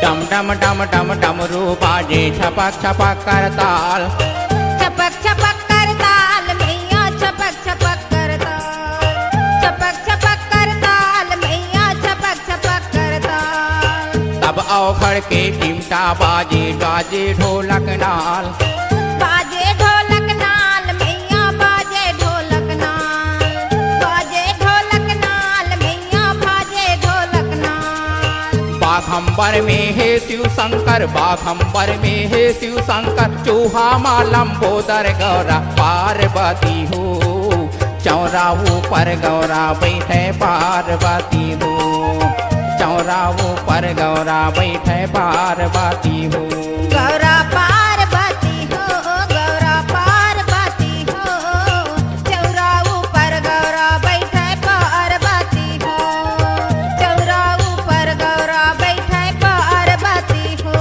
डम डम डम डम डमरू बाजे छपक छपक करताल छपक छपक करताल मैया छपक छपक करताल छपक छपक करताल मैया छपक छपक करताल तब औखड़ के चिमटा बाजे बाजे ढोलक नाल बाजे ढोलक नाल मैया बाजे ढोलक नाल बाजे ढोलक नाल मैया बाजे ढोलक नाल बाघंबर में है शिव शंकर बाघंबर में है शिव शंकर चूहा माँ लंबोदर गौरा पार्वती हो चौरा ऊपर गौरा बैठे पार्वती हो चौरा ऊपर गौरा बैठे पार्वती हो गौरा पार्वती हो गौरा पार्वती हो चौरा ऊपर गौरा बैठे पार्वती हो चौरा ऊपर गौरा बैठे पार्वती हो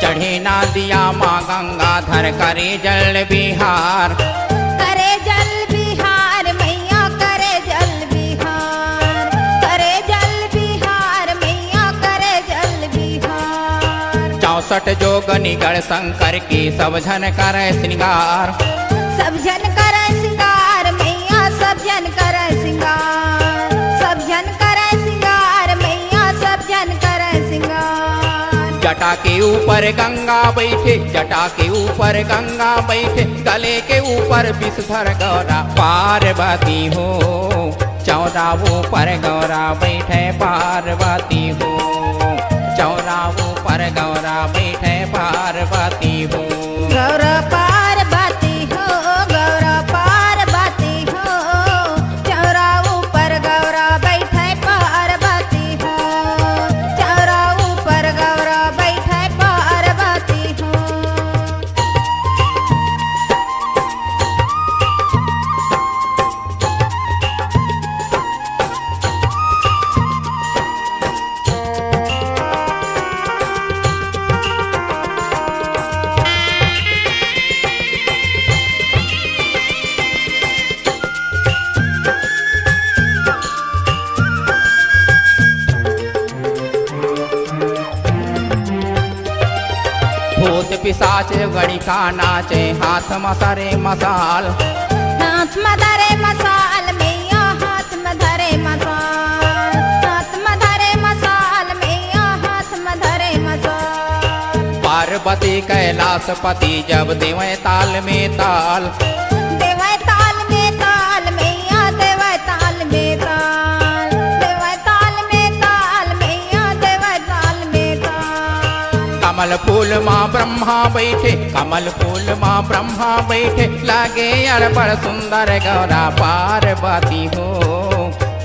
चढ़े ना दिया माँ गंगाधर करे जल बिहार करे जल बिहार मैया करे जल बिहार करे जल बिहार मैया करे जल बिहार 64 जोगनिगढ़ शंकर की सब झन करे श्रृंगार सब जन करे सिंगार मैया सब जन करे सिंगार सब जन करे सिंगार मैया सब जन करे सिंगार जटा के ऊपर गंगा बैठे जटा के ऊपर गंगा बैठे गले के ऊपर विषधर गौरा पार्वती हो चौरा ऊपर गौरा बैठे पार्वती हो चौरा ऊपर गौरा बैठे पार्वती हो गौरा पार्वती हो गौरा पार्वती हो चौरा ऊपर गौरा बैठे पार्वती हो चौरा ऊपर गौरा बैठे पार्वती हो भूत पिशाच गणिका नाचे हाथ मसरे मसाल हाथ में धरे मसाल मैया हाथ में धरे मसाल हाथ में धरे मसाल मैया हाथ में धरे मसाल पार्वती कैलाशपति जब देवे ताल में ताल देवै ताल में ताल मैया देवै ताल में ताल देवै ताल में ताल मैया देवै ताल में ताल कमल फूल माँ ब्रह्मा बैठे, कमल फूल माँ ब्रह्मा बैठे, लागे अड़बड़ सुंदर गौरा पार्वती हो।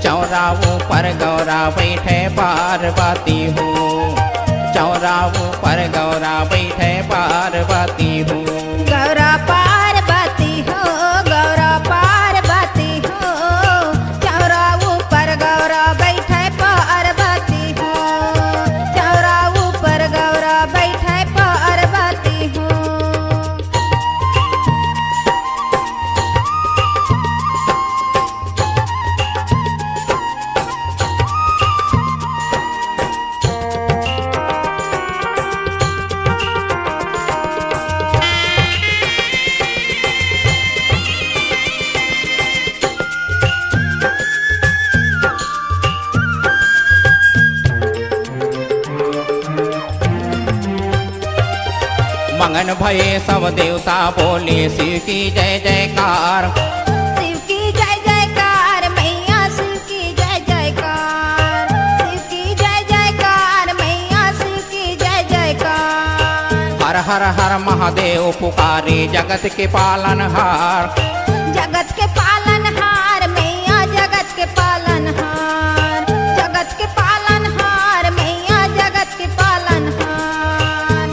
चौरा ऊपर गौरा बैठे पार्वती हो, चौरा ऊपर गौरा बैठे पार्वती हो। गौरा पार्वती हो, गौरा पार्वती हो, चौरा ऊपर गौरा बैठे पार्वती हो, चौरा ऊपर गौरा बैठे पार्वती हो। मंगन भये सब देवता बोले शिव की जय जयकार, शिव की जय जयकार मैया, शिव की जय जयकार, शिव की जय जयकार मैया, शिव की जय जयकार। हर हर हर महादेव पुकारे जगत के पालनहार, जगत के पालनहार मैया, जगत के पालनहार, जगत के पालनहार मैया, जगत के पालनहार।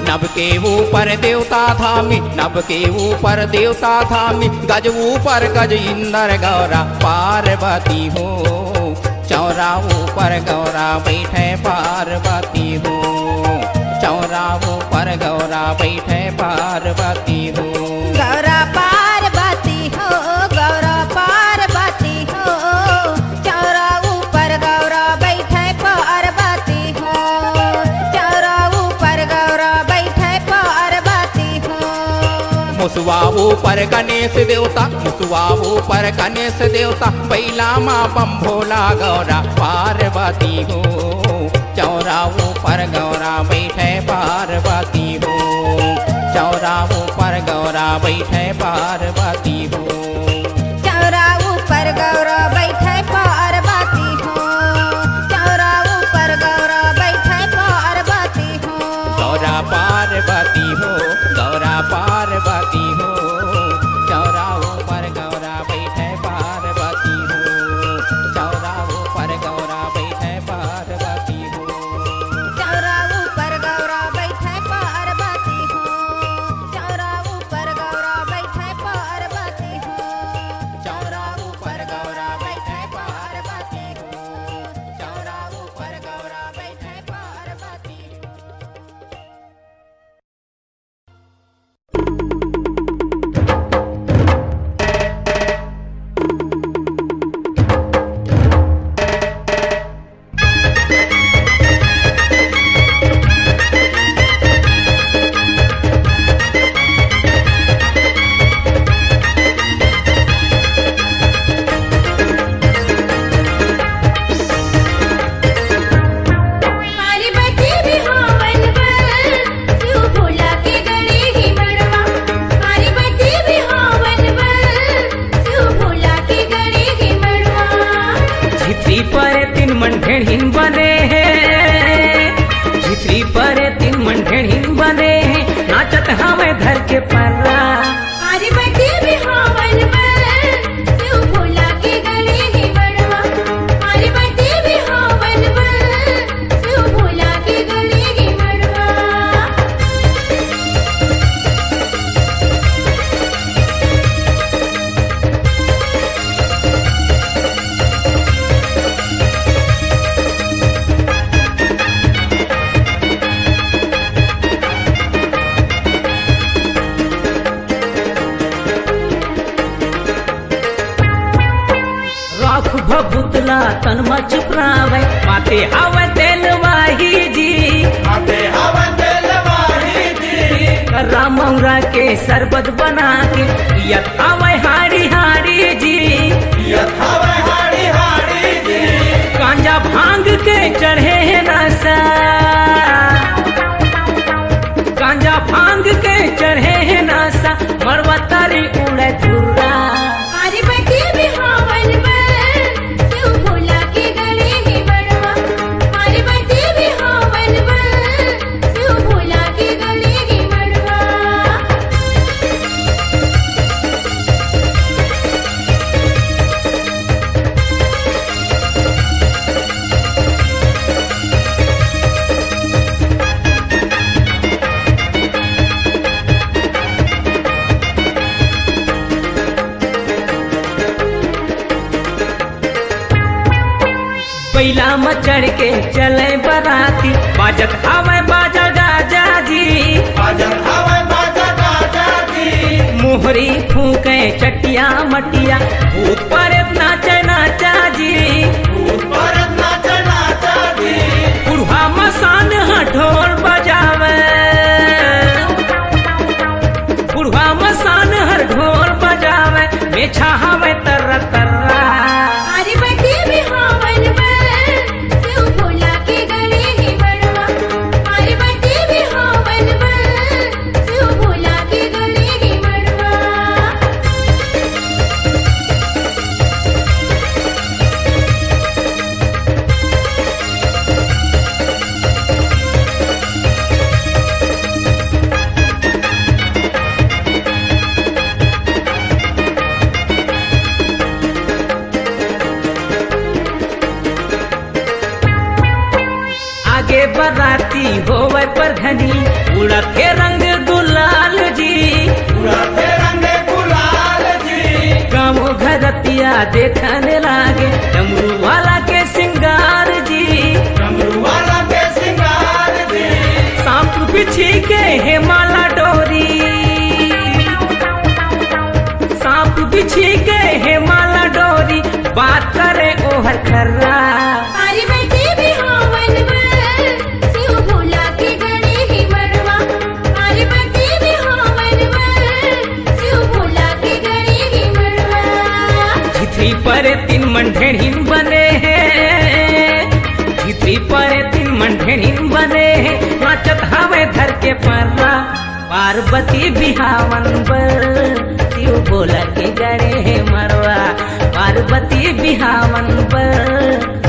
नभ के ऊपर देवता धामी, नभ के ऊपर देवता धामी, गज ऊपर गज इंद्र गौरा पार्वती हो। चौरा ऊपर गौरा बैठे पार्वती हो, चौरा ऊपर गौरा बैठे पार्वती हो। गौरा पार्वती हो, गौरा पार्वती हो, चौरा ऊपर गौरा बैठे पार्वती हो, चौरा ऊपर गौरा बैठे पार्वती हो। मुसवा ऊपर गणेश देवता, मुसवा ऊपर गणेश देवता, बैला माँ बम भोला गौरा पार्वती हो। चौरा ऊपर गौरा बैठे पार्वती हो, चौरा ऊपर गौरा बैठे पार्वती हो। चौरा ऊपर गौरा बैठे पार्वती हो, चौरा ऊपर गौरा बैठे पार्वती हो। गौरा पार्वती हो, गौरा पार्वती हो, चौरा ऊपर गौरा बैठे पार्वती हो, चौरा ऊपर गौरा बैठे पार्वती हो। चौरा ऊपर गौरा बैठे पार्वती हो, चौरा ऊपर गौरा बैठे पार्वती हो, चौरा ऊपर गौरा बैठे पार्वती हो, चौरा ऊपर गौरा बैठे पार्वती हो। पार्वती बिहावन वर, शिव भोला के गले ही मड़वा। पार्वती बिहावन वर, शिव भोला के गले ही मड़वा। झित्री पर तीन मंढेण हिन बने हैं, झित्री पर तीन मंढेण हिन बने हैं, नाचत हवे धर के पर्रा। पार्वती बिहावन वर, शिव भोला के गले ही मड़वा। पार्वती बिहावन वर, शिव भोला के गले ही मड़वा। राख भभुतला तन मच प्रावे, माते हवे तेलवाही जी, माते हवे तेलवाही जी। कर्रा मौरा के शरबत बना के पियत हवे हाड़ी हाड़ी जी, पियत हवे हाड़ी हाड़ी जी। गांजा भांग के चढ़े है नशा, गांजा भांग के चढ़े है नशा, मरवा तारी उड़े धुर्रा। पार्वती बिहावन वर, शिव भोला के गले ही मड़वा। पार्वती बिहावन वर, शिव भोला के पहिला में चढ़ के चले बराती बाजत हवे बाजा गाजा जी मोहरी फूके चटिया मटिया भूत परत नाचे नाचा जी बुढ़वा मसान ढोल बजावे बुढ़वा मसान हर ढोल बजावे मेछा हवे तररा तररा पारी बटी भी हावन बल शिव भोला के गणे ही मड़वा पारी बटी भी हावन बल शिव भोला के गणे ही मड़वा आगे बराती होवे पर घनी उड़त के रंग गुलाल जी गाँव घरतिया देखने लागे डमरू वाला के सिंगार जी सांप बिछी के हे माला डोरी सांप बिछी के हे माला डोरी बात करे ओहर खर्रा पारी बटी भी हावन बल शिव भोला के गणे ही मड़वा पारी बटी भी हावन बल शिव भोला के गणे ही मड़वा झिथरी पर तीन मंढेड़ीन बने हैं झिथरी पर तीन मंढेड़ीन बने हैं नाचत हवे धर के पर्रा पार्वती बिहावन बर शिव भोला के गणे है मरवा पार्वती बिहावन बर